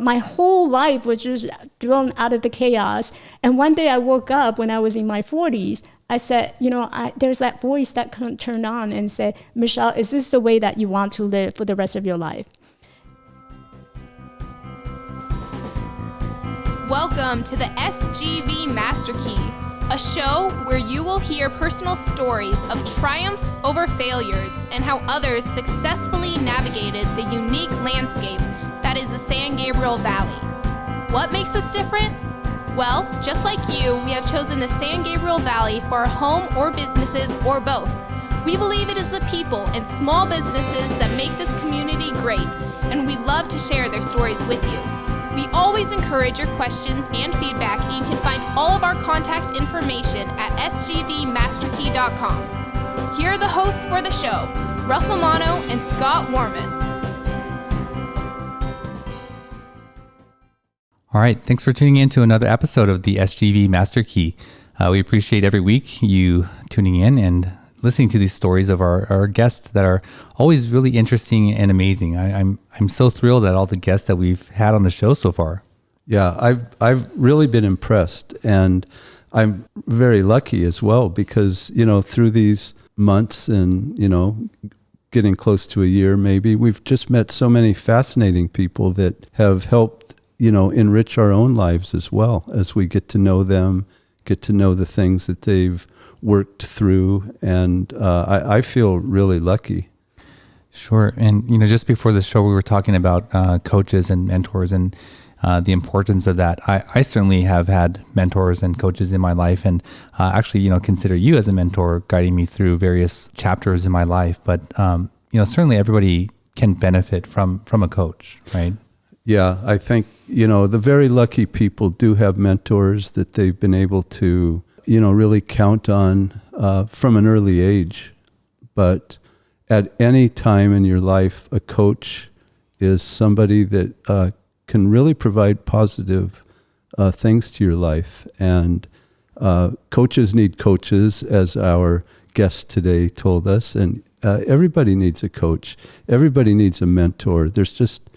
My whole life was just thrown out of the chaos. And one day I woke up when I was in my 40s. I said, there's that voice that turned on and said, Michelle, is this the way that you want to live for the rest of your life? Welcome to the SGV Master Key, a show where you will hear personal stories of triumph over failures and how others successfully navigated the unique landscape that is the San Gabriel Valley. What makes us different? Well, just like you, we have chosen the San Gabriel Valley for our home or businesses or both. We believe it is the people and small businesses that make this community great, and we love to share their stories with you. We always encourage your questions and feedback, and you can find all of our contact information at sgvmasterkey.com. Here are the hosts for the show, Russell Mono and Scott Warmoth. All right, thanks for tuning in to another episode of the SGV Master Key. We appreciate every week you tuning in and listening to these stories of our guests that are always really interesting and amazing. I'm so thrilled at all the guests that we've had on the show so far. Yeah, I've really been impressed, and I'm very lucky as well because, through these months and, getting close to a year maybe, we've just met so many fascinating people that have helped enrich our own lives as well as we get to know them, get to know the things that they've worked through. And I feel really lucky. Sure. And, just before the show, we were talking about coaches and mentors and the importance of that. I certainly have had mentors and coaches in my life, and actually, consider you as a mentor, guiding me through various chapters in my life. But, certainly everybody can benefit from a coach, right? Yeah, I think, the very lucky people do have mentors that they've been able to, really count on from an early age. But at any time in your life, a coach is somebody that can really provide positive things to your life. And coaches need coaches, as our guest today told us. And everybody needs a coach. Everybody needs a mentor. There's just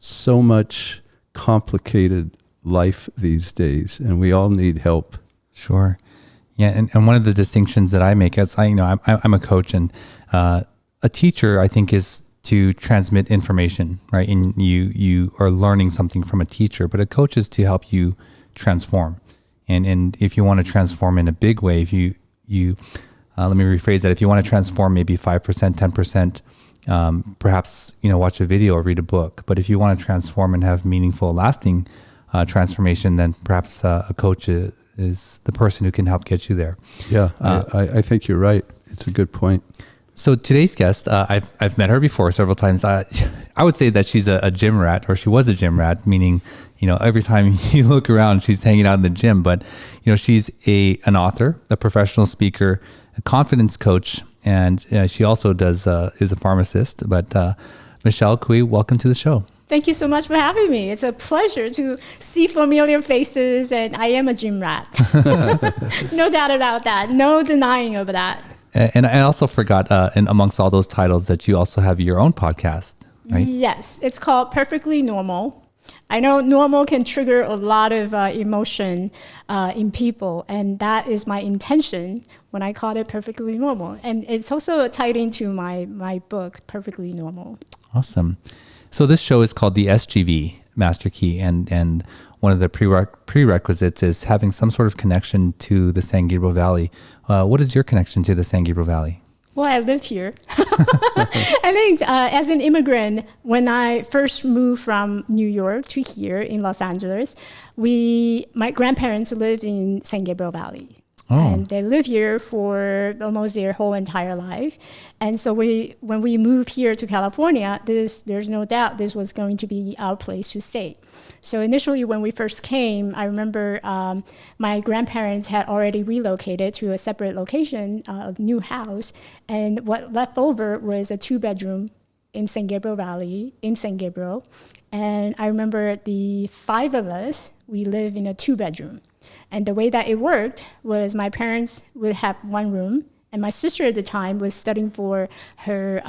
so much complicated life these days, and we all need help. Sure. Yeah. And one of the distinctions that I make as I'm a coach, and a teacher, I think, is to transmit information, right? And you are learning something from a teacher, but a coach is to help you transform. And if you want to transform in a big way, if you let me rephrase that. If you want to transform maybe 5%, 10%, perhaps, watch a video or read a book. But if you want to transform and have meaningful, lasting transformation, then perhaps a coach is the person who can help get you there. Yeah, I think you're right. It's a good point. So today's guest, I've met her before several times. I would say that she's a gym rat, or she was a gym rat, meaning, every time you look around, she's hanging out in the gym. But, she's an author, a professional speaker, a confidence coach, and she also is a pharmacist. But Michelle, Kuei, welcome to the show. Thank you so much for having me. It's a pleasure to see familiar faces, and I am a gym rat. No doubt about that. No denying of that. And I also forgot, and amongst all those titles, that you also have your own podcast, right? Yes, it's called Perfectly Normal. I know normal can trigger a lot of emotion in people, and that is my intention when I call it Perfectly Normal. And it's also tied into my book, Perfectly Normal. Awesome. So this show is called the SGV Master Key, and one of the prerequisites is having some sort of connection to the San Gabriel Valley. What is your connection to the San Gabriel Valley? Well, I lived here. I think as an immigrant, when I first moved from New York to here in Los Angeles, my grandparents lived in San Gabriel Valley. Oh. And they lived here for almost their whole entire life. And so when we moved here to California, there's no doubt this was going to be our place to stay. So initially when we first came, I remember my grandparents had already relocated to a separate location, a new house. And what left over was a 2-bedroom in San Gabriel Valley, in San Gabriel. And I remember the 5 of us, we lived in a 2-bedroom. And the way that it worked was my parents would have one room, and my sister at the time was studying for her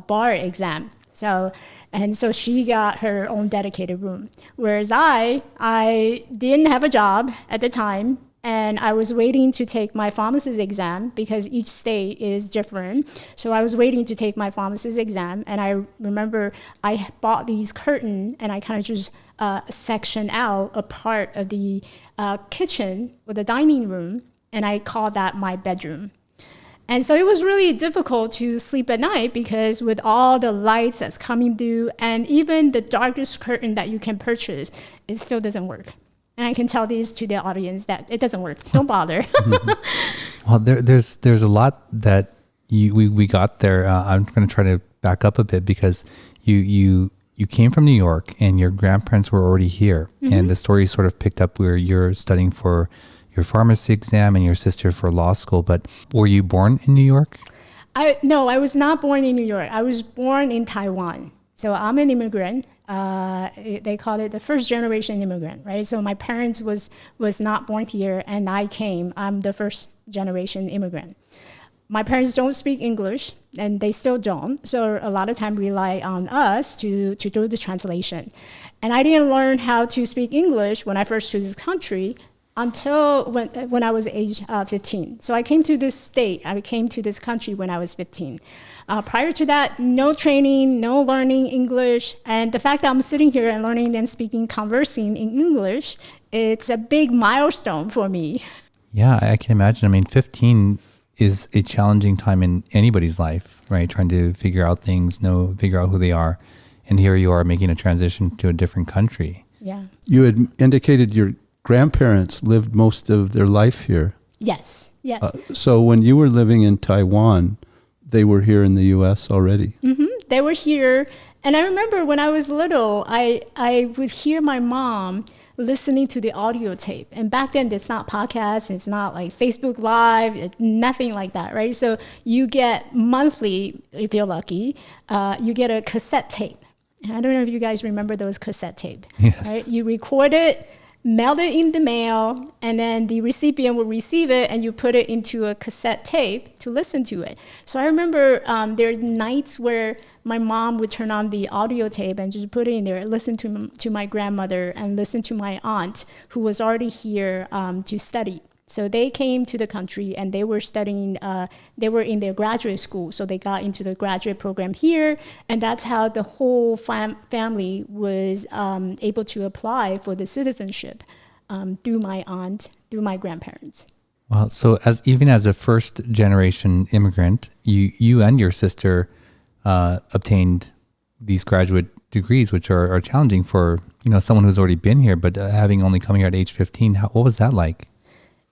bar exam. So she got her own dedicated room. Whereas I didn't have a job at the time, and I was waiting to take my pharmacist exam because each state is different. So I was waiting to take my pharmacist exam, and I remember I bought these curtains, and I kind of just sectioned out a part of the kitchen or the dining room, and I called that my bedroom. And so it was really difficult to sleep at night because with all the lights that's coming through, and even the darkest curtain that you can purchase, it still doesn't work. And I can tell these to the audience that it doesn't work. Don't bother. Well, there's a lot that we got there. I'm going to try to back up a bit because you came from New York and your grandparents were already here, and the story sort of picked up where you're studying for your pharmacy exam and your sister for law school. But were you born in New York? No, I was not born in New York. I was born in Taiwan. So I'm an immigrant. They call it the first generation immigrant, right? So my parents was not born here, and I'm the first generation immigrant. My parents don't speak English, and they still don't. So a lot of time rely on us to do the translation. And I didn't learn how to speak English when I first to this country until when I was age 15. So I came to this country when I was 15. Prior to that, no training, no learning English. And the fact that I'm sitting here and learning and speaking, conversing in English, it's a big milestone for me. Yeah, I can imagine. I mean, 15 is a challenging time in anybody's life, right? Trying to figure out things, figure out who they are. And here you are making a transition to a different country. Yeah. You had indicated your grandparents lived most of their life here. Yes. So when you were living in Taiwan, they were here in the U.S. already. Mm-hmm. They were here. And I remember when I was little, I would hear my mom listening to the audio tape. And back then, it's not podcasts. It's not like Facebook Live, nothing like that, right? So you get monthly, if you're lucky, you get a cassette tape. I don't know if you guys remember those cassette tape. Yes. Right? You record it, mail it in the mail, and then the recipient will receive it, and you put it into a cassette tape to listen to it. So I remember there are nights where my mom would turn on the audio tape and just put it in there, listen to my grandmother and listen to my aunt who was already here to study. So they came to the country and they were studying, they were in their graduate school. So they got into the graduate program here. And that's how the whole family was able to apply for the citizenship through my aunt, through my grandparents. Well, so even as a first generation immigrant, you and your sister obtained these graduate degrees, which are challenging for someone who's already been here, but having only come here at age 15, what was that like?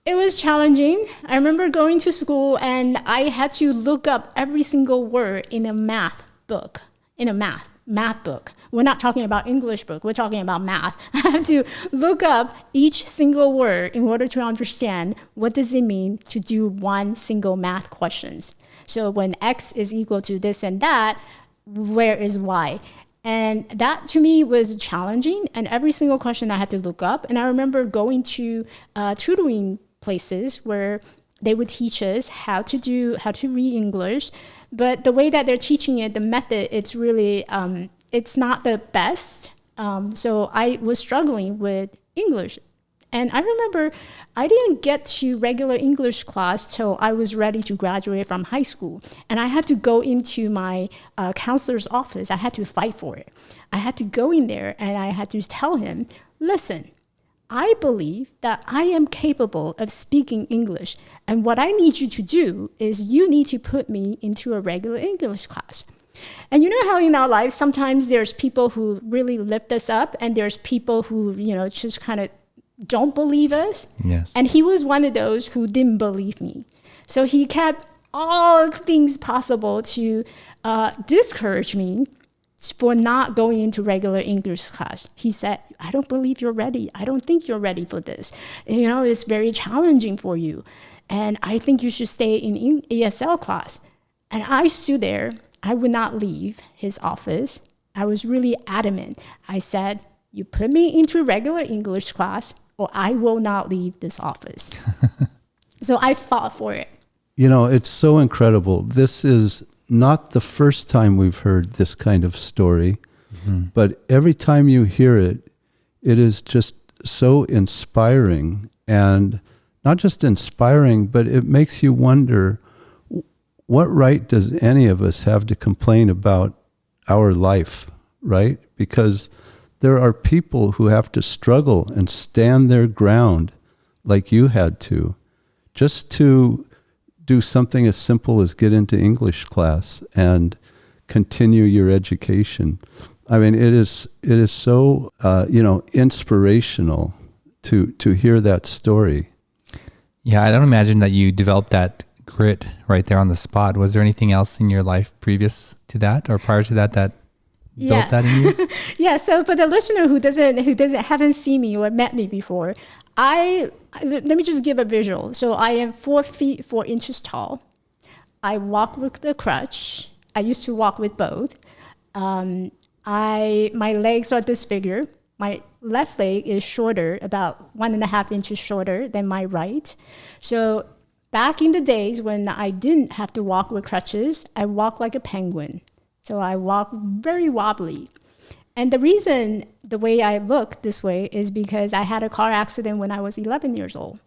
It was challenging. I remember going to school and I had to look up every single word in a math book, math book. We're not talking about English book, we're talking about math. I had to look up each single word in order to understand what does it mean to do one single math questions. So when X is equal to this and that, where is Y? And that to me was challenging, and every single question I had to look up. And I remember going to tutoring places where they would teach us how to read English, but the way that they're teaching it, the method, it's really, it's not the best. So I was struggling with English. And I remember I didn't get to regular English class till I was ready to graduate from high school. And I had to go into my counselor's office. I had to fight for it. I had to go in there and I had to tell him, listen, I believe that I am capable of speaking English. And what I need you to do is you need to put me into a regular English class. And you know how in our life, sometimes there's people who really lift us up and there's people who, just kind of don't believe us. Yes. And he was one of those who didn't believe me. So he kept all things possible to discourage me for not going into regular English class. He said, I don't believe you're ready. I don't think you're ready for this. It's very challenging for you. And I think you should stay in ESL class. And I stood there. I would not leave his office. I was really adamant. I said, you put me into regular English class or I will not leave this office. So I fought for it. It's so incredible. This is not the first time we've heard this kind of story, but every time you hear it, it is just so inspiring. And not just inspiring, but it makes you wonder, what right does any of us have to complain about our life, right? Because there are people who have to struggle and stand their ground like you had to, just to do something as simple as get into English class and continue your education. I mean, it is so inspirational to hear that story. Yeah, I don't imagine that you developed that grit right there on the spot. Was there anything else in your life previous to that or prior to that built that in you? Yeah. So for the listener who haven't seen me or met me before, let me just give a visual. So I am 4 feet 4 inches tall. I walk with a crutch. I used to walk with both. My legs are disfigured. My left leg is shorter, about 1.5 inches shorter than my right. So back in the days when I didn't have to walk with crutches, I walked like a penguin. So I walk very wobbly. And the reason the way I look this way is because I had a car accident when I was 11 years old.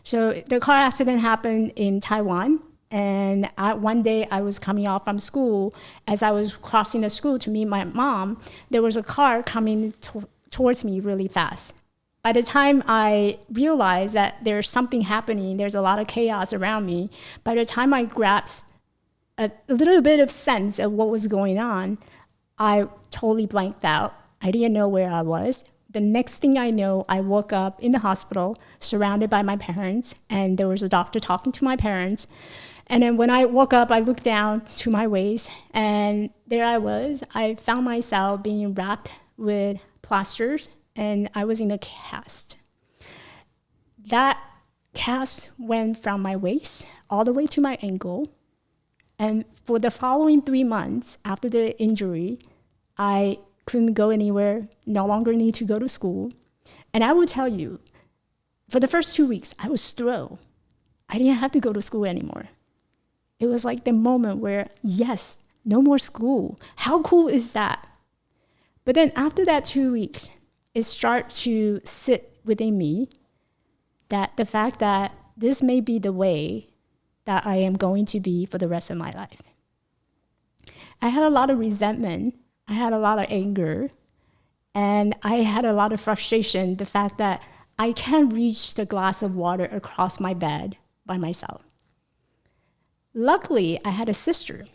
So the car accident happened in Taiwan. And one day I was coming off from school. As I was crossing the school to meet my mom, there was a car coming towards me really fast. By the time I realized that there's something happening, there's a lot of chaos around me, by the time I grasped a little bit of sense of what was going on, I totally blanked out. I didn't know where I was. The next thing I know, I woke up in the hospital surrounded by my parents, and there was a doctor talking to my parents. And then when I woke up, I looked down to my waist, and there I was. I found myself being wrapped with plasters, and I was in a cast. That cast went from my waist all the way to my ankle. And for the following 3 months after the injury, I couldn't go anywhere, no longer need to go to school. And I will tell you, for the first 2 weeks, I was thrilled. I didn't have to go to school anymore. It was like the moment where, yes, no more school. How cool is that? But then after that 2 weeks, it started to sit within me that the fact that this may be the way that I am going to be for the rest of my life. I had a lot of resentment. I had a lot of anger. And I had a lot of frustration, the fact that I can't reach the glass of water across my bed by myself. Luckily, I had a sister.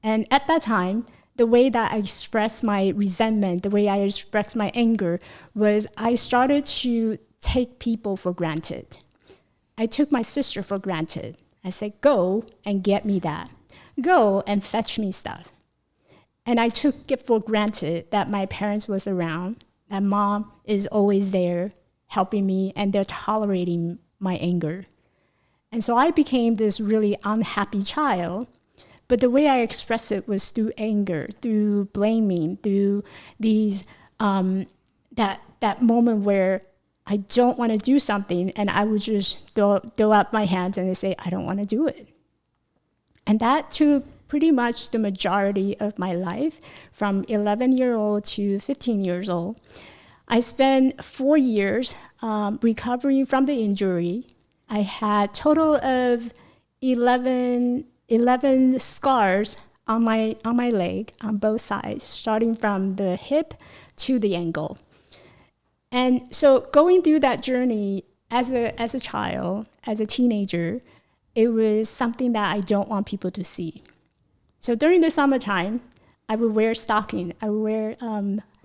And at that time, the way that I expressed my resentment, the way I expressed my anger, was I started to take people for granted. I took my sister for granted. I said, go and get me that. Go and fetch me stuff. And I took it for granted that my parents was around, that mom is always there helping me, and they're tolerating my anger. And so I became this really unhappy child. But the way I expressed it was through anger, through blaming, through these that moment where I don't want to do something, and I would just throw up my hands and say, I don't want to do it. And that took pretty much the majority of my life, from 11-year-old to 15 years old. I spent 4 years recovering from the injury. I had total of 11 scars on my leg on both sides, starting from the hip to the ankle. And so going through that journey as a child, as a teenager, it was something that I don't want people to see. So during the summertime, I would wear stocking, I would wear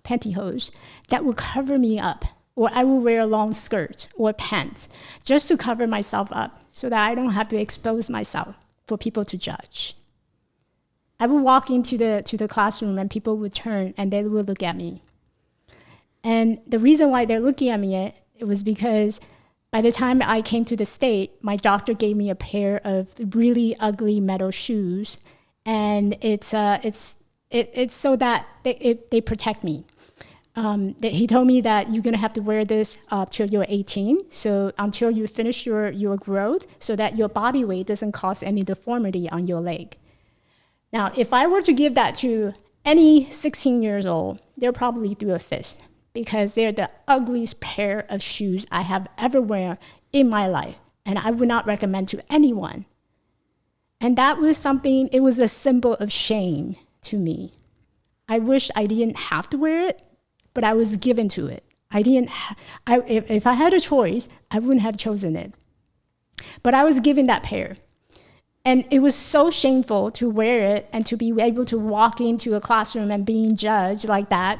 pantyhose that would cover me up, or I would wear a long skirt or pants just to cover myself up so that I don't have to expose myself for people to judge. I would walk into the classroom and people would turn and they would look at me. And the reason why they're looking at me, it was because by the time I came to the state, my doctor gave me a pair of really ugly metal shoes, and it's so that they protect me. He told me that you're gonna have to wear this till you're 18, so until you finish your growth, so that your body weight doesn't cause any deformity on your leg. Now, if I were to give that to any 16 years old, they'll probably do a fist because they're the ugliest pair of shoes I have ever worn in my life. And I would not recommend to anyone. And that was something, it was a symbol of shame to me. I wish I didn't have to wear it, but I was given to it. If I had a choice, I wouldn't have chosen it. But I was given that pair. And it was so shameful to wear it and to be able to walk into a classroom and being judged like that.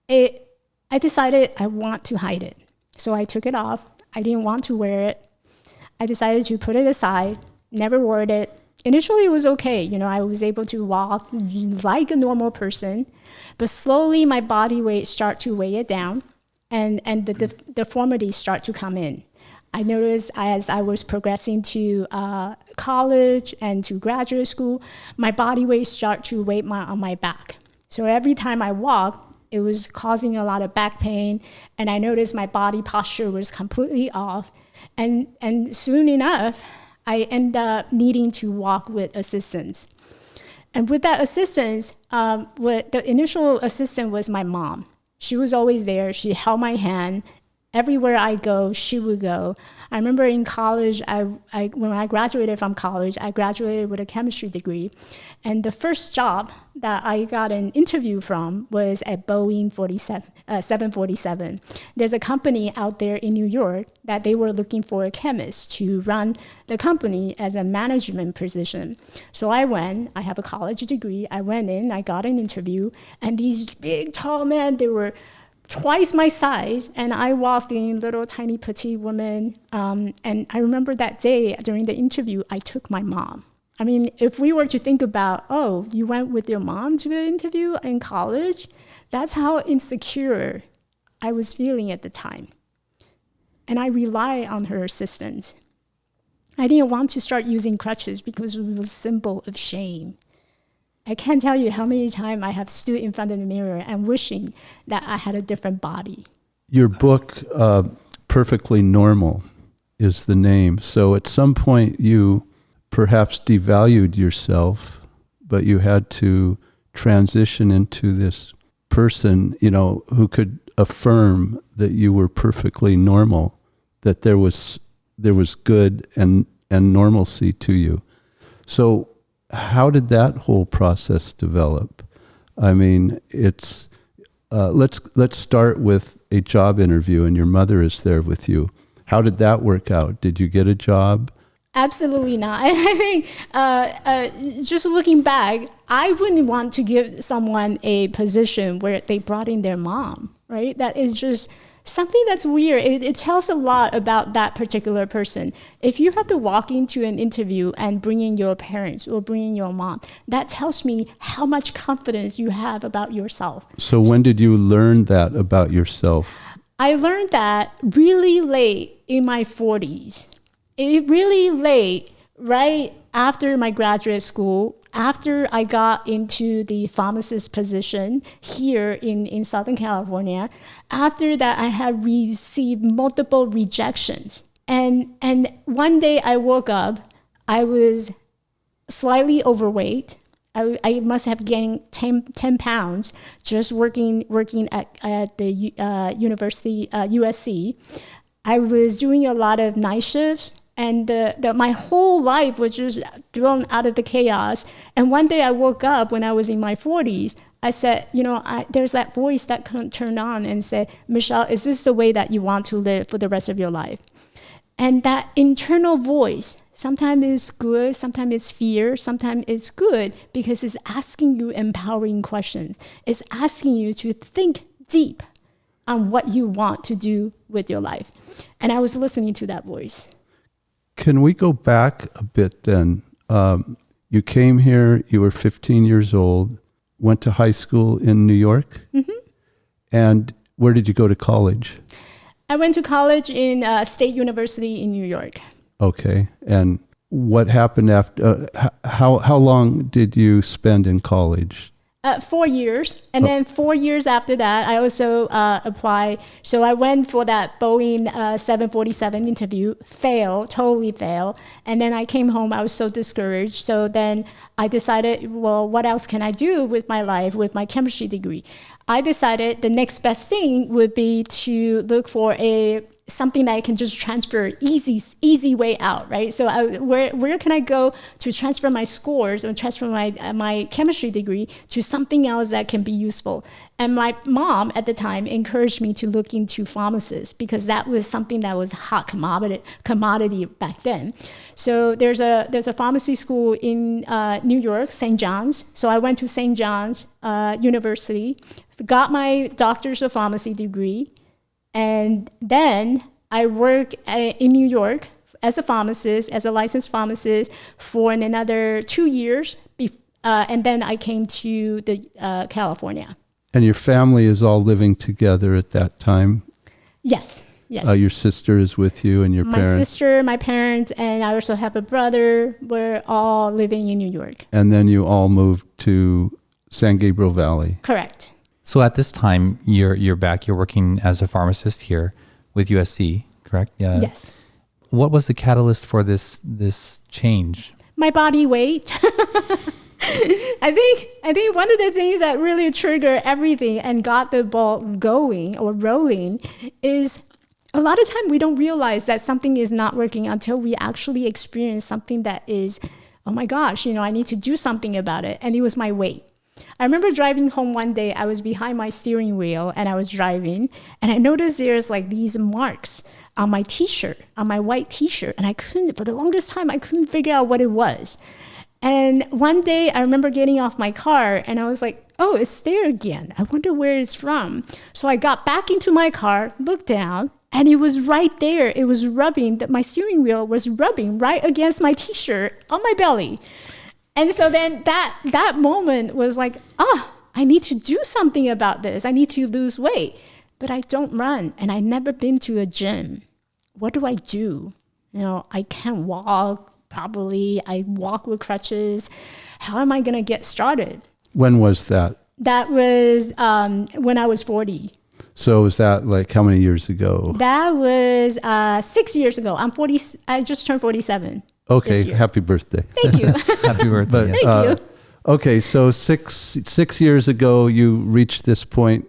I decided I want to hide it. So I took it off. I didn't want to wear it. I decided to put it aside, never wore it. Initially, it was okay. You know, I was able to walk like a normal person, but slowly my body weight started to weigh it down and the deformities start to come in. I noticed as I was progressing to college and to graduate school, my body weight started to weigh on my back. So every time I walked, it was causing a lot of back pain, and I noticed my body posture was completely off. And soon enough, I ended up needing to walk with assistance. And with that assistance, the initial assistant was my mom. She was always there. She held my hand. Everywhere I go, she would go. I remember in college, when I graduated from college, I graduated with a chemistry degree. And the first job that I got an interview from was at Boeing 747. There's a company out there in New York that they were looking for a chemist to run the company as a management position. So I went, I have a college degree. I went in, I got an interview, and these big, tall men, they were twice my size, and I walked in, little tiny petite woman. And I remember that day during the interview, I took my mom. I mean, if we were to think about, oh, you went with your mom to the interview in college, that's how insecure I was feeling at the time. And I relied on her assistance. I didn't want to start using crutches because it was a symbol of shame. I can't tell you how many times I have stood in front of the mirror and wishing that I had a different body. Your book, Perfectly Normal, is the name. So at some point you perhaps devalued yourself, but you had to transition into this person, you know, who could affirm that you were perfectly normal, that there was good and normalcy to you. So how did that whole process develop? I mean, it's let's start with a job interview, and your mother is there with you. How did that work out? Did you get a job? Absolutely not. I think just looking back, I wouldn't want to give someone a position where they brought in their mom, right? That is just something that's weird. It tells a lot about that particular person. If you have to walk into an interview and bring in your parents or bring in your mom, that tells me how much confidence you have about yourself. So when did you learn that about yourself? I learned that really late in my 40s. Really late, right after my graduate school, after I got into the pharmacist position here in Southern California. After that, I had received multiple rejections. And one day I woke up, I was slightly overweight. I must have gained 10 pounds just working at the university, USC. I was doing a lot of night shifts. And my whole life was just thrown out of the chaos. And one day I woke up when I was in my 40s. I said, there's that voice that turned on and said, Michelle, is this the way that you want to live for the rest of your life? And that internal voice, sometimes it's good, sometimes it's fear, sometimes it's good because it's asking you empowering questions. It's asking you to think deep on what you want to do with your life. And I was listening to that voice. Can we go back a bit then? You came here, you were 15 years old, went to high school in New York. Mm-hmm. And where did you go to college? I went to college in State University in New York. Okay. And what happened after, how long did you spend in college? 4 years. And then 4 years after that, I also applied. So I went for that Boeing 747 interview, totally failed. And then I came home, I was so discouraged. So then I decided, well, what else can I do with my life, with my chemistry degree? I decided the next best thing would be to look for something that I can just transfer easy way out, right? So where can I go to transfer my scores or transfer my chemistry degree to something else that can be useful? And my mom at the time encouraged me to look into Pharmacist because that was something that was hot commodity back then. So there's a pharmacy school in New York, St. John's. So I went to St. John's University, got my doctor's of pharmacy degree, and then I worked in New York as a pharmacist, as a licensed pharmacist for another 2 years. And then I came to California. And your family is all living together at that time? Yes. Your sister is with you and your parents? My sister, my parents, and I also have a brother. We're all living in New York. And then you all moved to San Gabriel Valley? Correct. So at this time, you're back. You're working as a pharmacist here with USC, correct? Yeah. Yes. What was the catalyst for this change? My body weight. I think one of the things that really triggered everything and got the ball going or rolling is a lot of time we don't realize that something is not working until we actually experience something that is, oh my gosh, I need to do something about it. And it was my weight. I remember driving home one day, I was behind my steering wheel and I was driving and I noticed there's like these marks on my t-shirt, on my white t-shirt. And for the longest time, I couldn't figure out what it was. And one day I remember getting off my car and I was like, oh, it's there again. I wonder where it's from. So I got back into my car, looked down, and it was right there. It was my steering wheel was rubbing right against my t-shirt on my belly. And so then that moment was like, I need to do something about this. I need to lose weight. But I don't run and I've never been to a gym. What do I do? I can't walk properly. I walk with crutches. How am I going to get started? When was that? That was when I was 40. So was that like how many years ago? That was 6 years ago. I'm 40. I just turned 47. Okay, happy birthday. Thank you. Happy birthday. Thank you. Okay, so six years ago, you reached this point.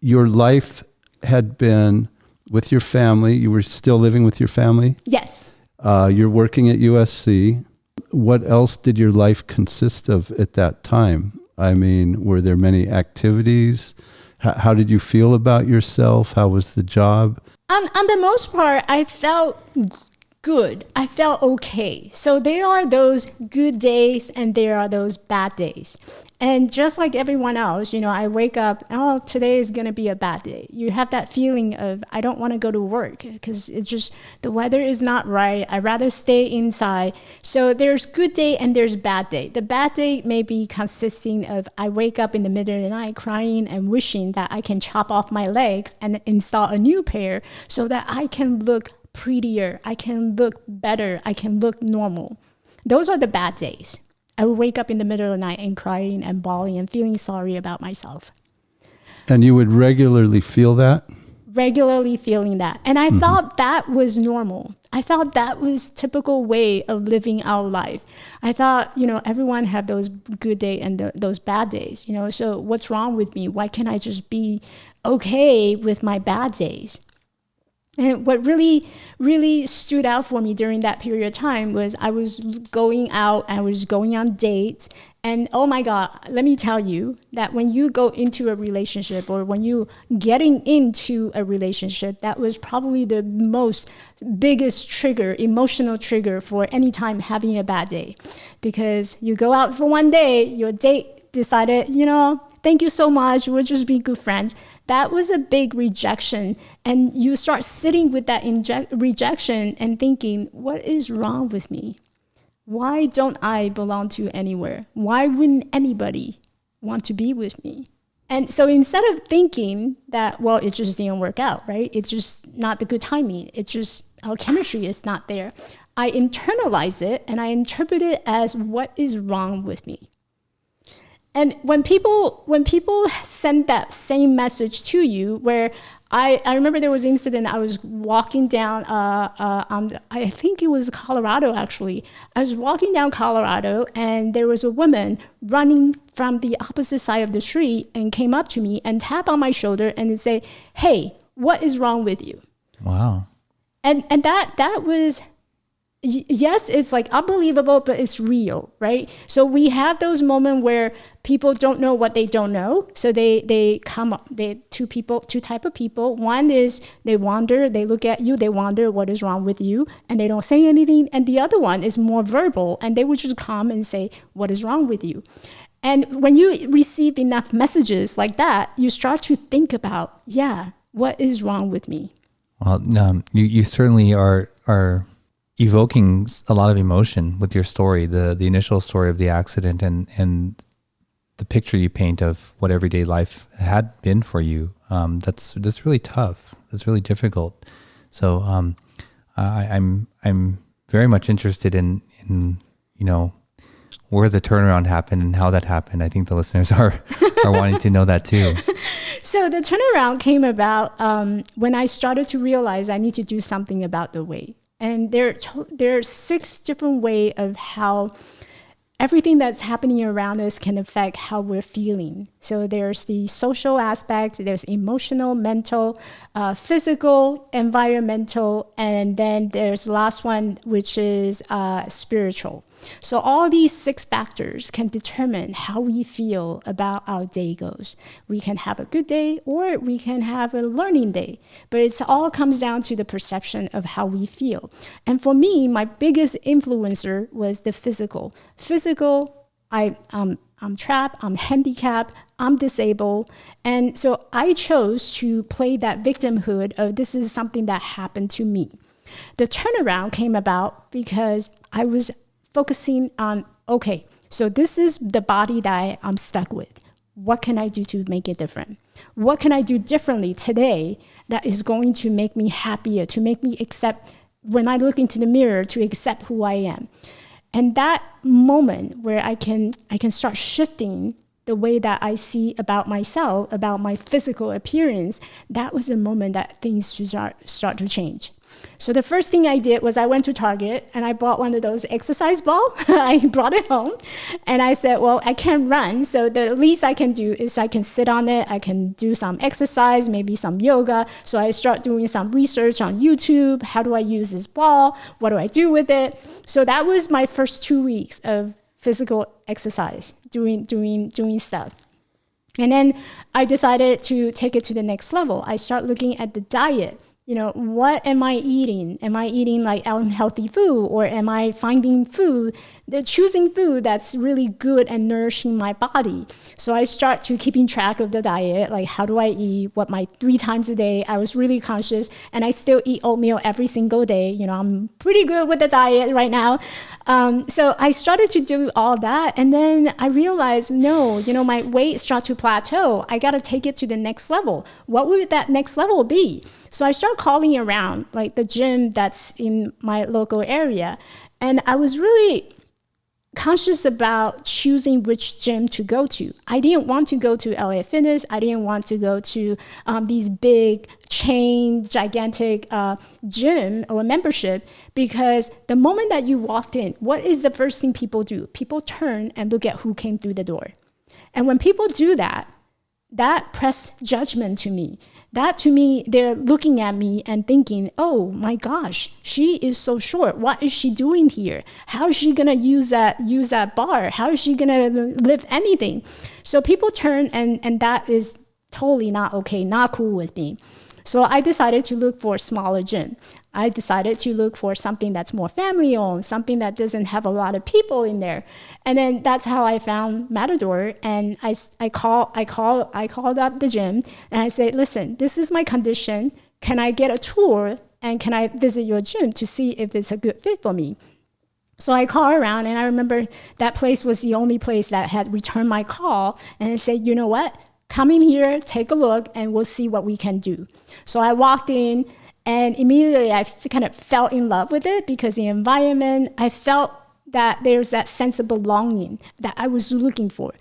Your life had been with your family. You were still living with your family? Yes. You're working at USC. What else did your life consist of at that time? I mean, were there many activities? How did you feel about yourself? How was the job? On the most part, I felt good. I felt okay. So there are those good days and there are those bad days. And just like everyone else, I wake up, today is going to be a bad day. You have that feeling of, I don't want to go to work because it's just, the weather is not right. I'd rather stay inside. So there's good day and there's bad day. The bad day may be consisting of, I wake up in the middle of the night crying and wishing that I can chop off my legs and install a new pair so that I can look prettier, I can look better, I can look normal. Those are the bad days. I would wake up in the middle of the night and crying and bawling and feeling sorry about myself. And you would regularly feel that? Regularly feeling that. And I thought that was normal. I thought that was typical way of living our life. I thought, everyone have those good days and those bad days, so what's wrong with me? Why can't I just be okay with my bad days? And what really, really stood out for me during that period of time was I was going out, I was going on dates, and oh my God, let me tell you that when you go into a relationship or when you getting into a relationship, that was probably the biggest trigger, emotional trigger for any time having a bad day. Because you go out for one day, your date decided, thank you so much, we'll just be good friends. That was a big rejection. And you start sitting with that rejection and thinking, what is wrong with me? Why don't I belong to anywhere? Why wouldn't anybody want to be with me? And so instead of thinking that, well, it just didn't work out, right? It's just not the good timing. It's just our chemistry is not there. I internalize it and I interpret it as what is wrong with me. And when people send that same message to you, where I remember there was an incident. I was walking down I think it was Colorado actually. I was walking down Colorado, and there was a woman running from the opposite side of the street and came up to me and tapped on my shoulder and say, "Hey, what is wrong with you?" Wow. And that was, yes, it's like unbelievable, but it's real, right? So we have those moments where people don't know what they don't know. So they come up, two type of people. One is they wander, they look at you, they wonder what is wrong with you, and they don't say anything. And the other one is more verbal, and they would just come and say, what is wrong with you? And when you receive enough messages like that, you start to think about, what is wrong with me? Well, you certainly are evoking a lot of emotion with your story, the initial story of the accident and the picture you paint of what everyday life had been for you. That's really tough. That's really difficult. So I'm very much interested in where the turnaround happened and how that happened. I think the listeners are wanting to know that too. So the turnaround came about when I started to realize I need to do something about the weight. And there are 6 different ways of how everything that's happening around us can affect how we're feeling. So there's the social aspect, there's emotional, mental, physical, environmental, and then there's the last one, which is spiritual. So all these 6 factors can determine how we feel about our day goes. We can have a good day or we can have a learning day, but it all comes down to the perception of how we feel. And for me, my biggest influencer was the physical. I'm trapped, I'm handicapped, I'm disabled. And so I chose to play that victimhood of this is something that happened to me. The turnaround came about because I was focusing on, okay, so this is the body that I'm stuck with. What can I do to make it different? What can I do differently today that is going to make me happier, to make me accept, when I look into the mirror, to accept who I am? And that moment where I can start shifting the way that I see about myself, about my physical appearance, that was a moment that things start to change. So the first thing I did was I went to Target and I bought one of those exercise balls. I brought it home and I said, well, I can't run. So the least I can do is I can sit on it. I can do some exercise, maybe some yoga. So I start doing some research on YouTube. How do I use this ball? What do I do with it? So that was my first 2 weeks of physical exercise, doing stuff. And then I decided to take it to the next level. I start looking at the diet. What am I eating? Am I eating like unhealthy food, or am I finding choosing food that's really good and nourishing my body? So I start to keeping track of the diet, like how do I eat, what my 3 times a day. I was really conscious, and I still eat oatmeal every single day. I'm pretty good with the diet right now. So I started to do all that, and then I realized, no, my weight started to plateau. I got to take it to the next level. What would that next level be? So I started calling around like the gym that's in my local area. And I was really conscious about choosing which gym to go to. I didn't want to go to LA Fitness. I didn't want to go to these big chain, gigantic gym or membership, because the moment that you walked in, what is the first thing people do? People turn and look at who came through the door. And when people do that, that press judgment to me. That to me, they're looking at me and thinking, oh my gosh, she is so short. What is she doing here? How is she gonna use that bar? How is she gonna lift anything? So people turn, and that is totally not okay, not cool with me. So I decided to look for a smaller gym. I decided to look for something that's more family owned, something that doesn't have a lot of people in there. And then that's how I found Matador. And I called up the gym and I said, listen, this is my condition. Can I get a tour and can I visit your gym to see if it's a good fit for me? So I called around, and I remember that place was the only place that had returned my call. And I said, you know what? Come in here, take a look, and we'll see what we can do. So I walked in, and immediately I kind of fell in love with it, because the environment, I felt that there's that sense of belonging that I was looking for.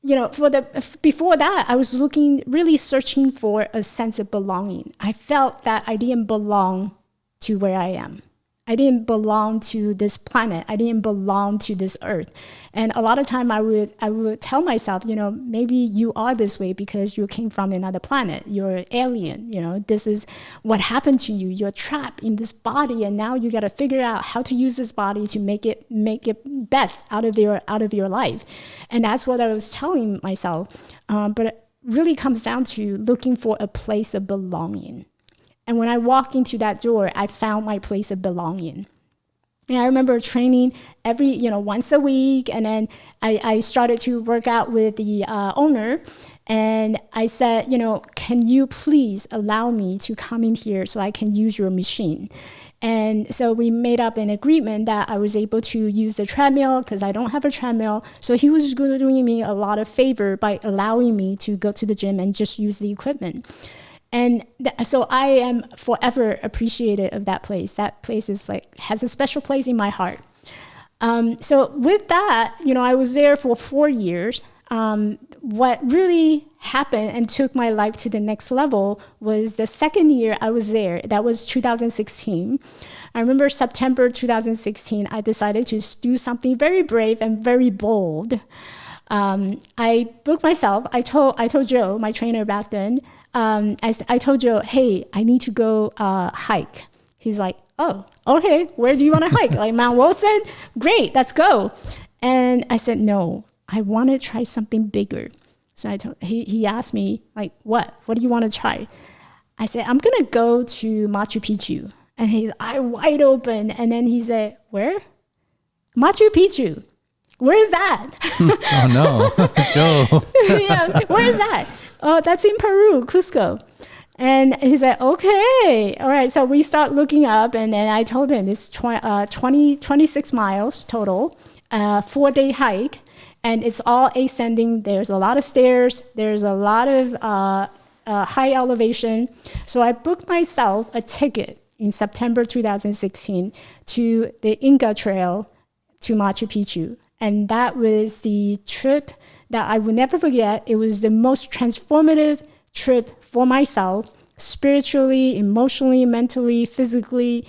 before that, I was really searching for a sense of belonging. I felt that I didn't belong to where I am. I didn't belong to this planet. I didn't belong to this earth. And a lot of time I would tell myself, maybe you are this way because you came from another planet. You're an alien. This is what happened to you. You're trapped in this body, and now you got to figure out how to use this body to make it best out of your life. And that's what I was telling myself. But it really comes down to looking for a place of belonging. And when I walked into that door, I found my place of belonging. And I remember training once a week. And then I started to work out with the owner. And I said, can you please allow me to come in here so I can use your machine? And so we made up an agreement that I was able to use the treadmill because I don't have a treadmill. So he was doing me a lot of favor by allowing me to go to the gym and just use the equipment. And so I am forever appreciative of that place. That place has a special place in my heart. So with that, I was there for 4 years. What really happened and took my life to the next level was the second year I was there. That was 2016. I remember September 2016, I decided to do something very brave and very bold. I booked myself. I told Joe, my trainer back then, I told Joe, hey, I need to go hike. He's like, oh, okay, where do you want to hike? Like Mount Wilson? Great, let's go. And I said, no, I want to try something bigger. So he asked me, like, what? What do you want to try? I said, I'm going to go to Machu Picchu. And his eye wide open. And then he said, where? Machu Picchu. Where is that? Oh, no. Joe. Yeah, where is that? Oh, that's in Peru, Cusco. And he said, okay, all right. So we start looking up, and then I told him it's 26 miles total, 4-day hike, and it's all ascending. There's a lot of stairs. There's a lot of high elevation. So I booked myself a ticket in September 2016 to the Inca Trail to Machu Picchu. And that was the trip that I will never forget. It was the most transformative trip for myself, spiritually, emotionally, mentally, physically,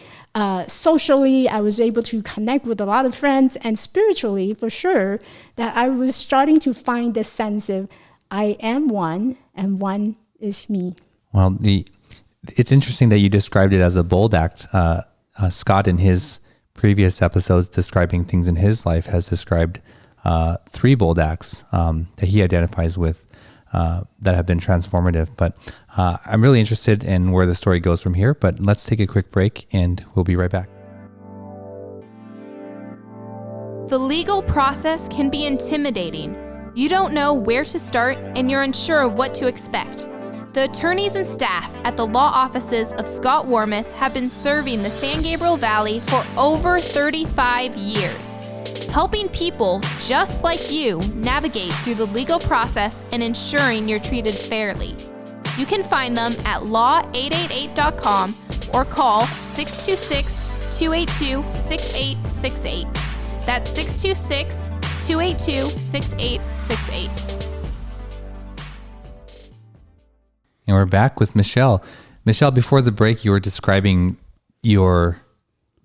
socially. I was able to connect with a lot of friends, and spiritually, for sure, that I was starting to find the sense of I am one, and one is me. Well, it's interesting that you described it as a bold act. Scott, in his previous episodes describing things in his life, has described 3 bold acts that he identifies with that have been transformative. But I'm really interested in where the story goes from here. But let's take a quick break and we'll be right back. The legal process can be intimidating. You don't know where to start and you're unsure of what to expect. The attorneys and staff at the law offices of Scott Wormuth have been serving the San Gabriel Valley for over 35 years, helping people just like you navigate through the legal process and ensuring you're treated fairly. You can find them at law888.com or call 626-282-6868. That's 626-282-6868. And we're back with Michelle. Michelle, before the break, you were describing your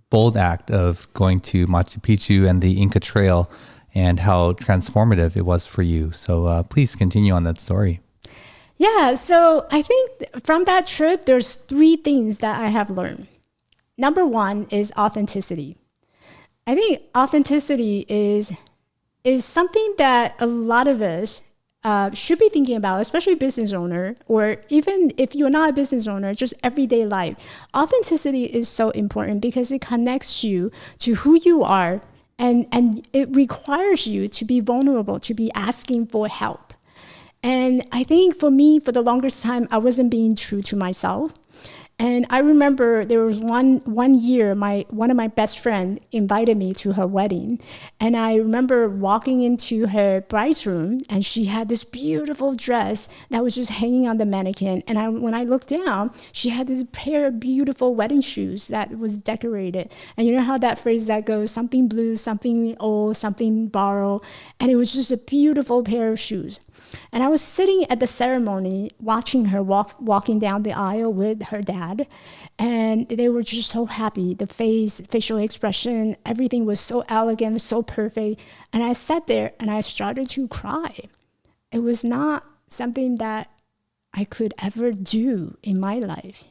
bold act of going to Machu Picchu and the Inca Trail and how transformative it was for you. So please continue on that story. Yeah, so I think from that trip, there's 3 things that I have learned. Number 1 is authenticity. I think authenticity is something that a lot of us should be thinking about, especially business owner, or even if you're not a business owner, just everyday life. Authenticity is so important because it connects you to who you are, and it requires you to be vulnerable, to be asking for help. And I think for me, for the longest time, I wasn't being true to myself. And I remember there was one year, one of my best friend invited me to her wedding. And I remember walking into her bride's room, and she had this beautiful dress that was just hanging on the mannequin. And when I looked down, she had this pair of beautiful wedding shoes that was decorated. And you know how that phrase that goes, something blue, something old, something borrowed. And it was just a beautiful pair of shoes. And I was sitting at the ceremony watching her walking down the aisle with her dad, and they were just so happy. The facial expression, everything was so elegant, so perfect. And I sat there and I started to cry. It was not something that I could ever do in my life.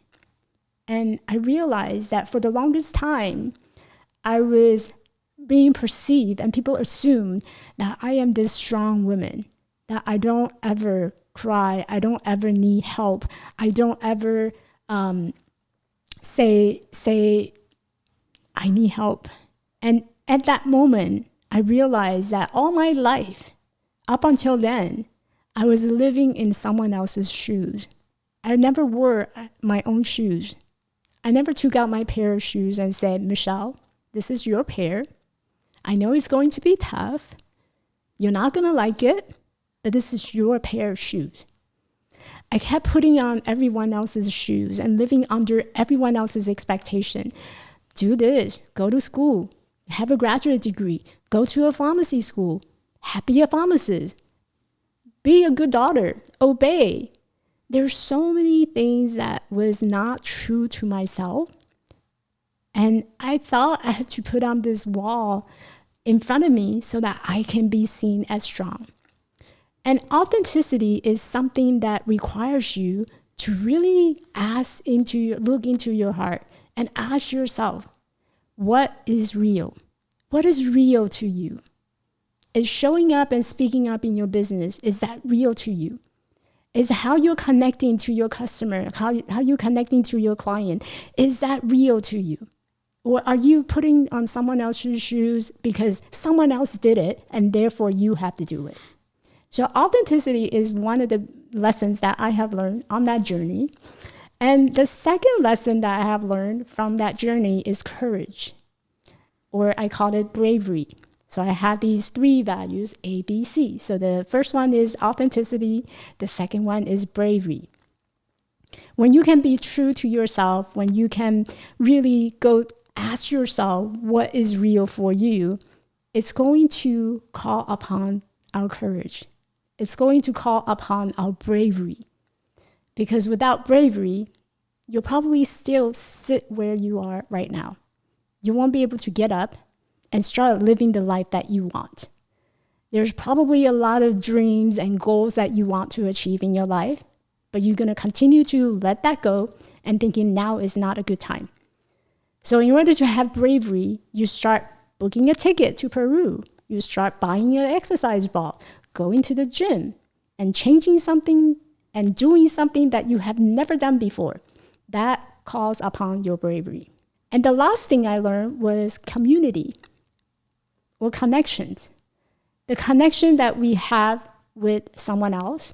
And I realized that for the longest time, I was being perceived, and people assumed that I am this strong woman, that I don't ever cry, I don't ever need help, I don't ever say I need help. And at that moment, I realized that all my life, up until then, I was living in someone else's shoes. I never wore my own shoes. I never took out my pair of shoes and said, Michelle, this is your pair. I know it's going to be tough. You're not going to like it, but this is your pair of shoes. I kept putting on everyone else's shoes and living under everyone else's expectation. Do this, go to school, have a graduate degree, go to a pharmacy school, be a pharmacist, be a good daughter, obey. There's so many things that was not true to myself. And I thought I had to put on this wall in front of me so that I can be seen as strong. And authenticity is something that requires you to really look into your heart and ask yourself, what is real? What is real to you? Is showing up and speaking up in your business, is that real to you? Is how you're connecting to your customer, how you're connecting to your client, is that real to you? Or are you putting on someone else's shoes because someone else did it and therefore you have to do it? So authenticity is one of the lessons that I have learned on that journey. And the second lesson that I have learned from that journey is courage, or I call it bravery. So I have these 3 values, A, B, C. So the first one is authenticity. The second one is bravery. When you can be true to yourself, when you can really go ask yourself what is real for you, it's going to call upon our courage. It's going to call upon our bravery. Because without bravery, you'll probably still sit where you are right now. You won't be able to get up and start living the life that you want. There's probably a lot of dreams and goals that you want to achieve in your life, but you're going to continue to let that go and thinking now is not a good time. So in order to have bravery, you start booking a ticket to Peru. You start buying an exercise ball, going to the gym, and changing something and doing something that you have never done before. That calls upon your bravery. And the last thing I learned was community or connections. The connection that we have with someone else,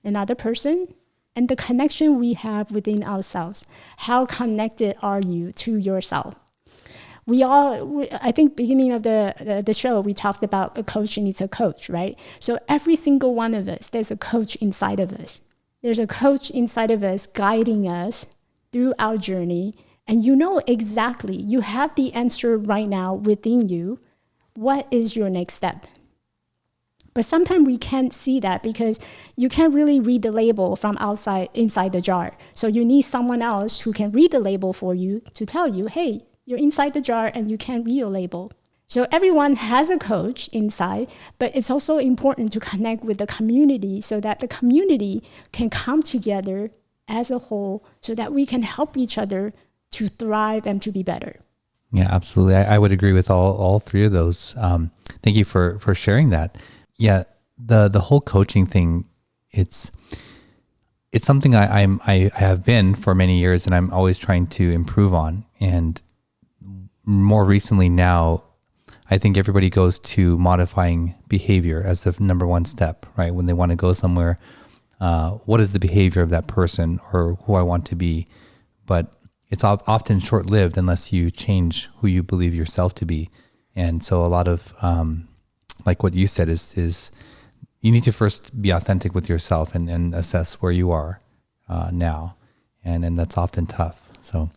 another person, and the connection we have within ourselves. How connected are you to yourself? I think beginning of the show, we talked about a coach needs a coach, right? So every single one of us, there's a coach inside of us. There's a coach inside of us guiding us through our journey. And you know exactly, you have the answer right now within you. What is your next step? But sometimes we can't see that because you can't really read the label from inside the jar. So you need someone else who can read the label for you to tell you, hey, you're inside the jar and you can't read your label. So everyone has a coach inside, but it's also important to connect with the community so that the community can come together as a whole so that we can help each other to thrive and to be better. Yeah, absolutely. I would agree with all 3 of those. Thank you for sharing that. Yeah, the whole coaching thing, it's something I have been for many years, and I'm always trying to improve on. And more recently now, I think everybody goes to modifying behavior as the number 1 step, right? When they want to go somewhere, what is the behavior of that person or who I want to be? but it's often short-lived unless you change who you believe yourself to be. And so a lot of, like what you said is you need to first be authentic with yourself and assess where you are now. And that's often tough. So,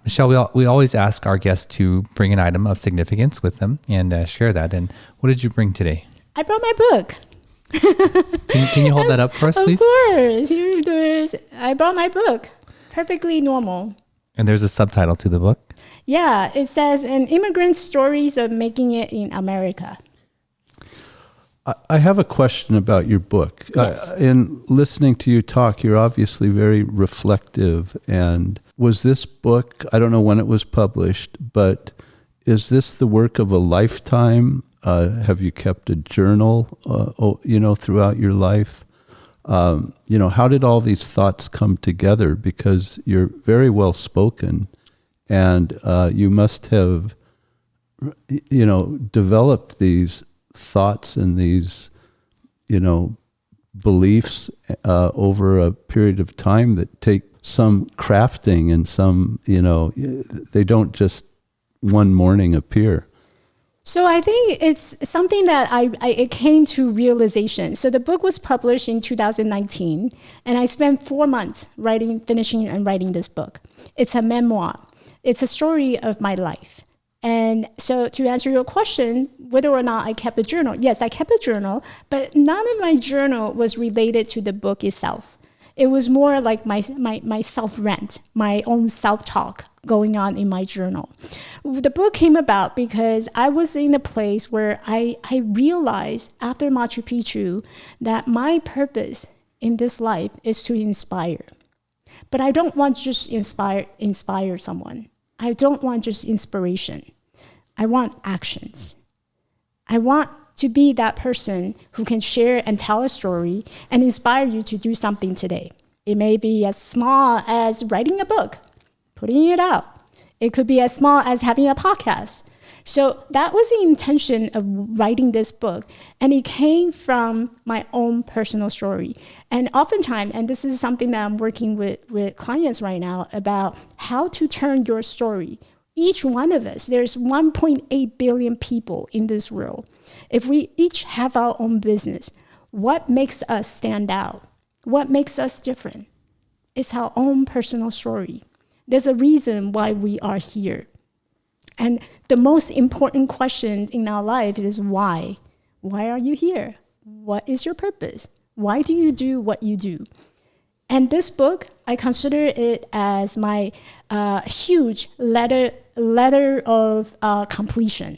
Michelle, we always ask our guests to bring an item of significance with them and share that. And what did you bring today? I brought my book. Can you hold that up for us, please? Of course. Here it is. I brought my book. Perfectly Normal. And there's a subtitle to the book. Yeah, it says, An Immigrant's Stories of Making It in America. I have a question about your book. Yes. In listening to you talk, you're obviously very reflective. And was this book, I don't know when it was published, but is this the work of a lifetime? Have you kept a journal, throughout your life? How did all these thoughts come together? Because you're very well spoken, and you must have, developed these thoughts and these, beliefs over a period of time that take some crafting and some, they don't just one morning appear. So I think it's something that it came to realization. So the book was published in 2019, and I spent 4 months finishing and writing this book. It's a memoir. It's a story of my life. And so to answer your question, whether or not I kept a journal, yes, I kept a journal, but none of my journal was related to the book itself. It was more like my self-rant, my own self-talk going on in my journal. The book came about because I was in a place where I realized after Machu Picchu that my purpose in this life is to inspire. But I don't want to just inspire someone. I don't want just inspiration. I want actions. I want to be that person who can share and tell a story and inspire you to do something today. It may be as small as writing a book, putting it out. It could be as small as having a podcast. So that was the intention of writing this book. And it came from my own personal story. And oftentimes, and this is something that I'm working with clients right now about how to turn your story. Each one of us, there's 1.8 billion people in this world. If we each have our own business, what makes us stand out? What makes us different? It's our own personal story. There's a reason why we are here. And the most important question in our lives is why? Why are you here? What is your purpose? Why do you do what you do? And this book, I consider it as my huge letter of completion.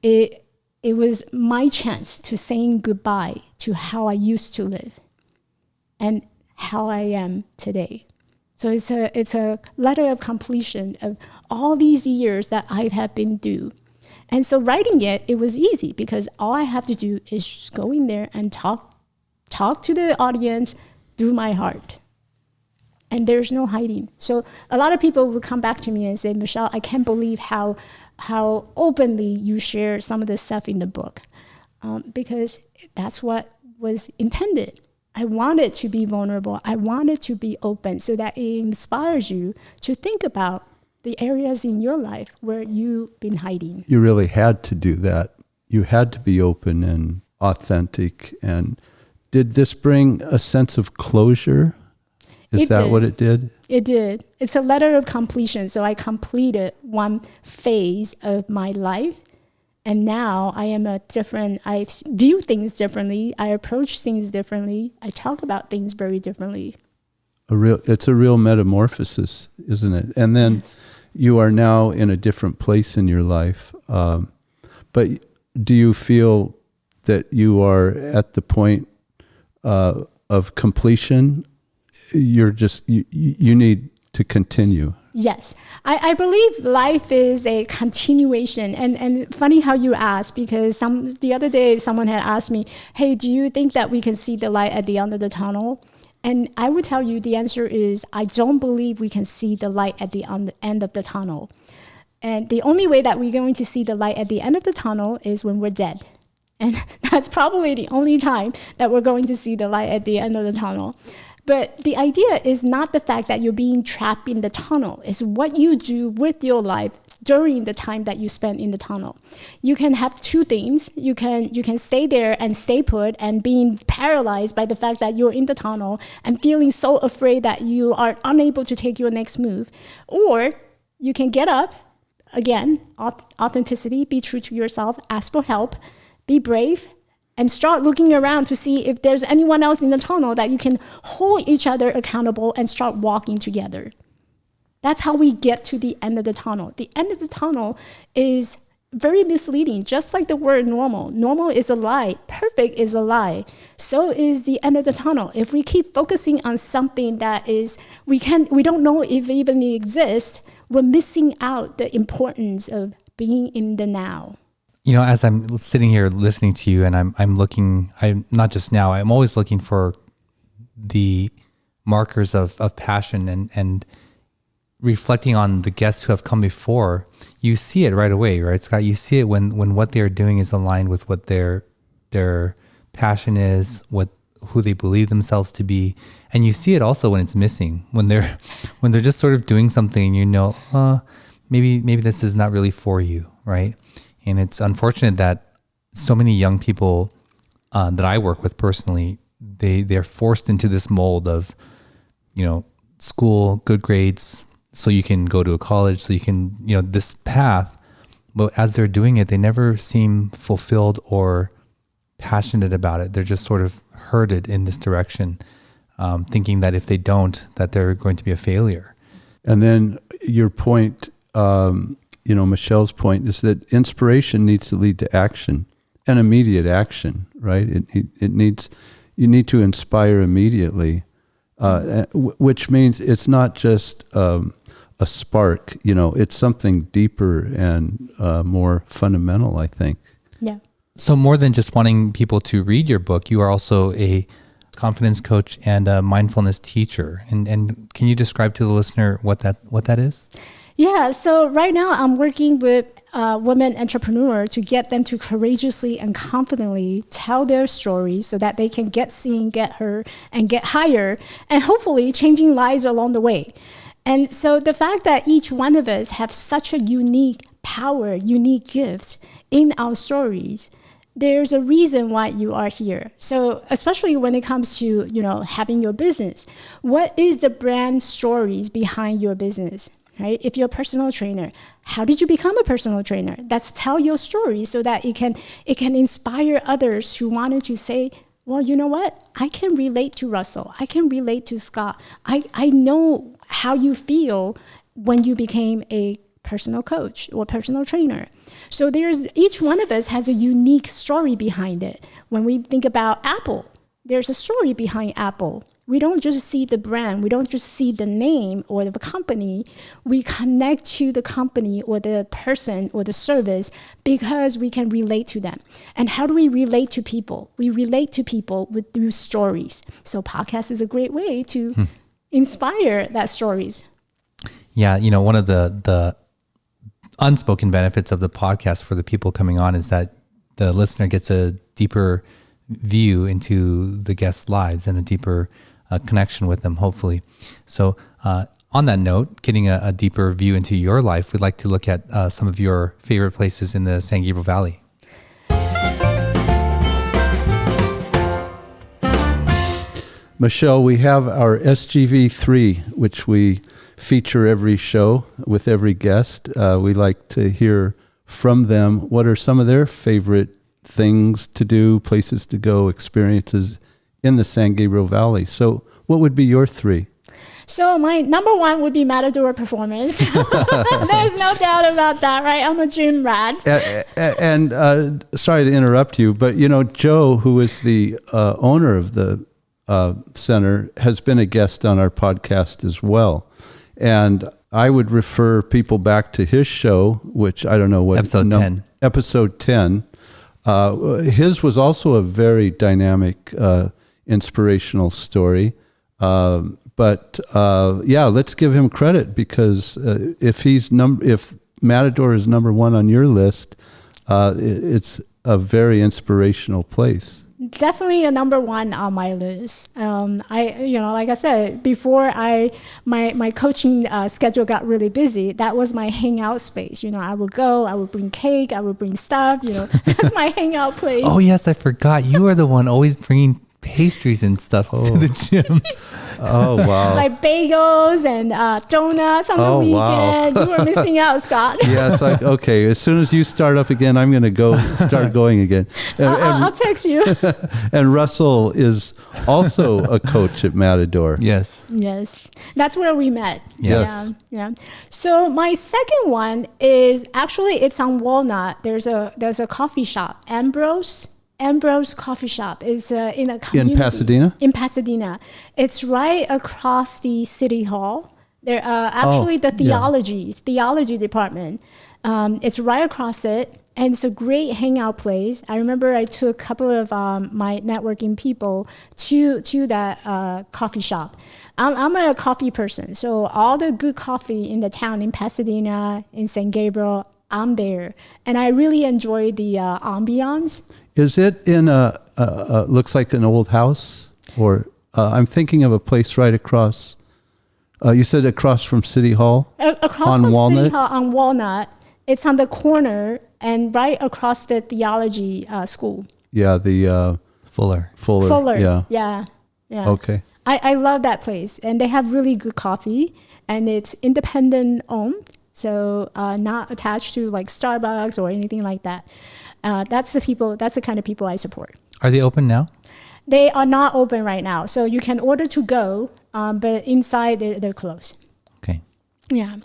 It was my chance to saying goodbye to how I used to live and how I am today. So it's a letter of completion of all these years that I have been due. And so writing it was easy because all I have to do is just go in there and talk to the audience through my heart. And there's no hiding. So a lot of people will come back to me and say, Michelle, I can't believe how openly you share some of the stuff in the book. Because that's what was intended. I wanted to be vulnerable. I wanted to be open so that it inspires you to think about the areas in your life where you've been hiding. You really had to do that. You had to be open and authentic. And did this bring a sense of closure? Is that what it did? It did. It's a letter of completion. So I completed one phase of my life. And now I view things differently. I approach things differently. I talk about things very differently. It's a real metamorphosis, isn't it? And then yes. You are now in a different place in your life. But do you feel that you are at the point of completion? You need to continue. Yes. I believe life is a continuation. And funny how you ask, because the other day someone had asked me, hey, do you think that we can see the light at the end of the tunnel? And I would tell you the answer is, I don't believe we can see the light at the end of the tunnel. And the only way that we're going to see the light at the end of the tunnel is when we're dead. And that's probably the only time that we're going to see the light at the end of the tunnel. But the idea is not the fact that you're being trapped in the tunnel. It's what you do with your life during the time that you spend in the tunnel. You can have two things. You can stay there and stay put and being paralyzed by the fact that you're in the tunnel and feeling so afraid that you are unable to take your next move. Or you can get up, again, authenticity, be true to yourself, ask for help, be brave, and start looking around to see if there's anyone else in the tunnel that you can hold each other accountable and start walking together. That's how we get to the end of the tunnel. The end of the tunnel is very misleading, just like the word normal. Normal is a lie. Perfect is a lie. So is the end of the tunnel. If we keep focusing on something that is, we don't know if it even exists, we're missing out the importance of being in the now. As I'm sitting here listening to you, and I'm not just now, I'm always looking for the markers of passion and reflecting on the guests who have come before. You see it right away, right, Scott? You see it when what they're doing is aligned with what their passion is, who they believe themselves to be, and you see it also when it's missing, when they're just sort of doing something, maybe this is not really for you, right? And it's unfortunate that so many young people that I work with personally, they're forced into this mold of, school, good grades, so you can go to a college, so you can, this path. But as they're doing it, they never seem fulfilled or passionate about it. They're just sort of herded in this direction, thinking that if they don't, that they're going to be a failure. And then your point, Michelle's point is that inspiration needs to lead to action, and immediate action, right? You need to inspire immediately, which means it's not just a spark, it's something deeper and more fundamental, I think. Yeah. So more than just wanting people to read your book, you are also a confidence coach and a mindfulness teacher. And can you describe to the listener what that is? Yeah, so right now I'm working with women entrepreneurs to get them to courageously and confidently tell their stories so that they can get seen, get heard, and get hired, and hopefully changing lives along the way. And so the fact that each one of us have such a unique power, unique gifts in our stories, there's a reason why you are here. So especially when it comes to, having your business, what is the brand stories behind your business? Right? If you're a personal trainer, how did you become a personal trainer? Let's tell your story so that it can inspire others who wanted to say, well, you know what? I can relate to Russell. I can relate to Scott. I know how you feel when you became a personal coach or personal trainer. So each one of us has a unique story behind it. When we think about Apple, there's a story behind Apple. We don't just see the brand. We don't just see the name or the company. We connect to the company or the person or the service because we can relate to them. And how do we relate to people? We relate to people through stories. So podcast is a great way to inspire that stories. Yeah, one of the unspoken benefits of the podcast for the people coming on is that the listener gets a deeper view into the guests' lives and a deeper connection with them, hopefully. So on that note, getting a deeper view into your life, we'd like to look at some of your favorite places in the San Gabriel Valley. Michelle, we have our SGV3, which we feature every show with every guest. We like to hear from them. What are some of their favorite things to do, places to go, experiences in the San Gabriel Valley? So what would be your three? So my number one would be Matador performance. There's no doubt about that, right? I'm a gym rat. And sorry to interrupt you, but Joe, who is the owner of the center, has been a guest on our podcast as well. And I would refer people back to his show, which I don't know what. Episode 10. Episode 10. His was also a very dynamic, inspirational story. But let's give him credit because if Matador is number one on your list, it's a very inspirational place. Definitely a number one on my list. Like I said before, my coaching schedule got really busy. That was my hangout space. I would bring cake, I would bring stuff. That's my hangout place. Oh yes, I forgot. You are the one always bringing pastries and stuff to the gym. Oh, wow. Like bagels and donuts on the weekend. Wow. You were missing out, Scott. Yes. Okay. As soon as you start up again, I'm going to start going again. I'll text you. And Russell is also a coach at Matador. Yes. Yes. That's where we met. Yes. Yeah. So my second one is actually, it's on Walnut. There's a coffee shop, Ambrose Coffee Shop. Is in a community. In Pasadena? In Pasadena. It's right across the city hall. There actually the theology department. It's right across it, and it's a great hangout place. I remember I took a couple of my networking people to that coffee shop. I'm a coffee person, so all the good coffee in the town, in Pasadena, in San Gabriel, I'm there, and I really enjoy the ambiance. Is it in looks like an old house? Or I'm thinking of a place right across, you said across from City Hall? Across on from Walnut? City Hall on Walnut. It's on the corner and right across the theology school. Yeah, the Fuller. Fuller. Yeah. Yeah. Okay. I love that place, and they have really good coffee, and it's independent owned, so not attached to like Starbucks or anything like that. That's the kind of people I support. Are they open now? They are not open right now, so you can order to go, but inside they're closed. Okay. Yeah.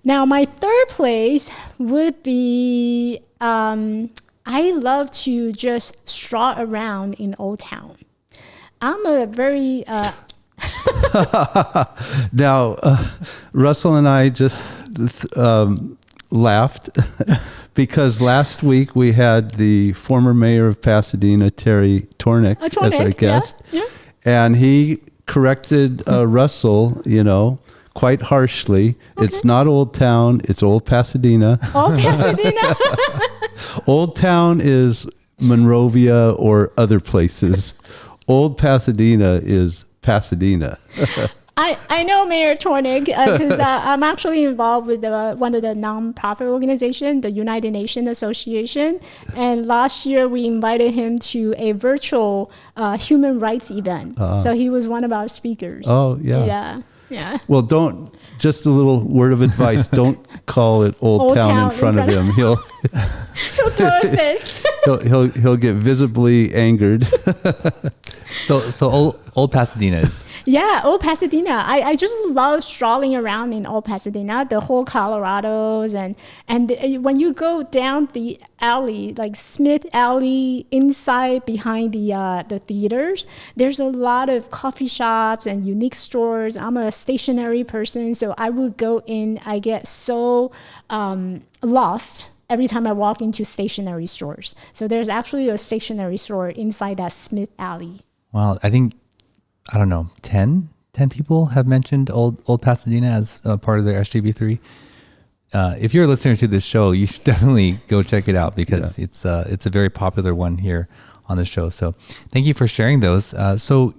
Now my third place would be I love to just stroll around in Old Town. I'm a very Now, Russell and I just laughed because last week we had the former mayor of Pasadena, Terry Tornick, as our guest. Yeah. And he corrected Russell, quite harshly. Okay. It's not Old Town, it's Old Pasadena. Old Pasadena. Old Town is Monrovia or other places. Old Pasadena is Pasadena. I know Mayor Tornick because I'm actually involved with one of the nonprofit organizations, the United Nations Association. And last year we invited him to a virtual human rights event. So he was one of our speakers. Oh, yeah. Yeah. Well, just a little word of advice, don't call it Old Town in front of him. He'll throw a fist. he'll get visibly angered. So old Pasadena is. Yeah, Old Pasadena. I just love strolling around in Old Pasadena, the whole Colorados, and when you go down the alley, like Smith Alley, inside behind the theaters, there's a lot of coffee shops and unique stores. I'm a stationary person, so I would go in. I get so lost every time I walk into stationery stores. So there's actually a stationery store inside that Smith Alley. Well, I think, I don't know, 10 people have mentioned Old Pasadena as part of their SGB3. If you're a listener to this show, you should definitely go check it out because it's a very popular one here on the show. So thank you for sharing those. So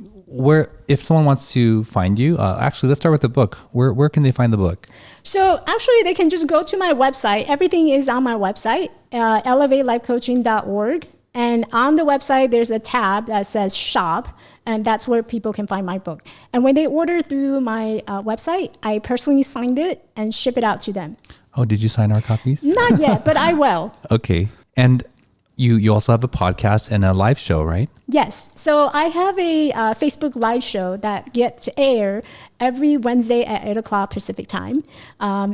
if someone wants to find you, actually, let's start with the book. Where can they find the book? So actually, they can just go to my website. Everything is on my website, elevatelifecoaching.org. And on the website, there's a tab that says shop, and that's where people can find my book. And when they order through my website, I personally signed it and ship it out to them. Oh, did you sign our copies? Not yet, but I will. Okay. And you also have a podcast and a live show, right? Yes. So I have a Facebook live show that gets aired every Wednesday at 8 o'clock Pacific time.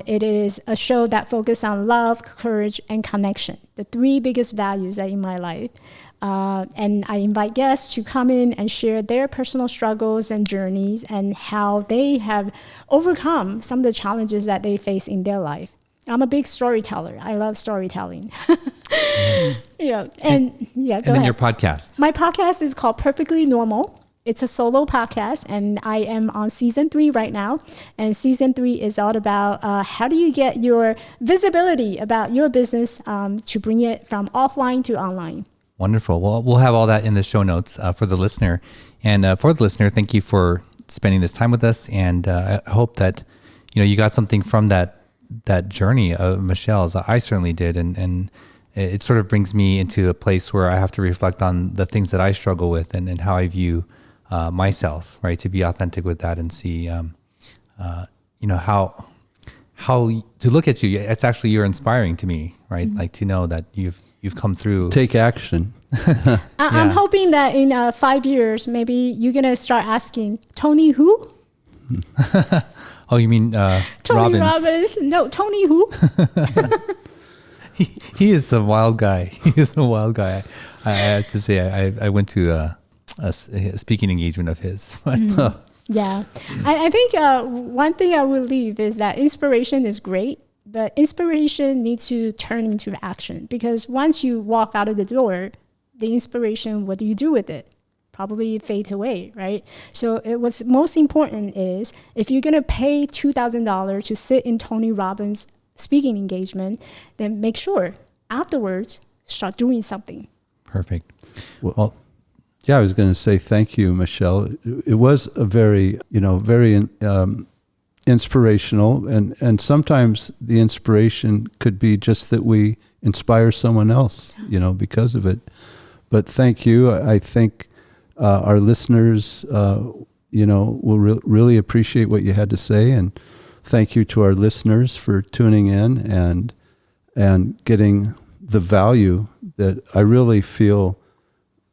It is a show that focuses on love, courage, and connection, the three biggest values in my life. And I invite guests to come in and share their personal struggles and journeys and how they have overcome some of the challenges that they face in their life. I'm a big storyteller. I love storytelling. Yes. Yeah. And go ahead. Your podcast. My podcast is called Perfectly Normal. It's a solo podcast, and I am on season 3 right now. And season 3 is all about how do you get your visibility about your business to bring it from offline to online. Wonderful. Well, we'll have all that in the show notes for the listener. And for the listener, thank you for spending this time with us. And I hope that, you got something from that journey of Michelle's. I certainly did. And it sort of brings me into a place where I have to reflect on the things that I struggle with and how I view myself, right? To be authentic with that and see, how to look at you. It's actually, you're inspiring to me, right? Like to know that you've come through. Take action. I'm hoping that in 5 years, maybe you're going to start asking, Tony who? Oh, you mean Tony Robbins? Robbins. No, Tony who? He is a wild guy. He is a wild guy. I have to say, I went to a speaking engagement of his. But, Yeah. I think one thing I will leave is that inspiration is great, but inspiration needs to turn into action, because once you walk out of the door, the inspiration, what do you do with it? Probably fades away, right? So what's most important is if you're going to pay $2,000 to sit in Tony Robbins' speaking engagement, then make sure afterwards start doing something. Perfect. Well, yeah, I was going to say thank you, Michelle. It was a very, very inspirational, and sometimes the inspiration could be just that we inspire someone else, because of it. But thank you. I think our listeners, will really appreciate what you had to say, and thank you to our listeners for tuning in and getting the value that I really feel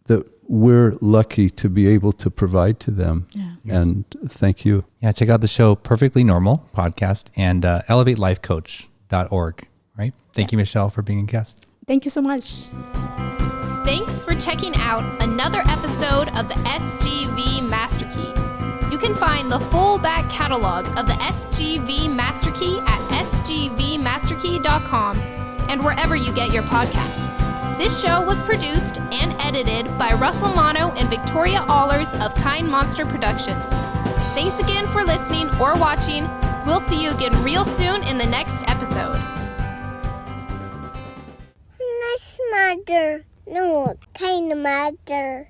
that we're lucky to be able to provide to them. Yeah. And thank you. Yeah, check out the show Perfectly Normal podcast and elevatelifecoach.org, right? Thank you, Michelle, for being a guest. Thank you so much. Thanks for checking out another episode of the SGV Master Key. You can find the full back catalog of the SGV Master Key at sgvmasterkey.com and wherever you get your podcasts. This show was produced and edited by Russell Mono and Victoria Allers of Kind Monster Productions. Thanks again for listening or watching. We'll see you again real soon in the next episode. Nice mother. No, kind mother.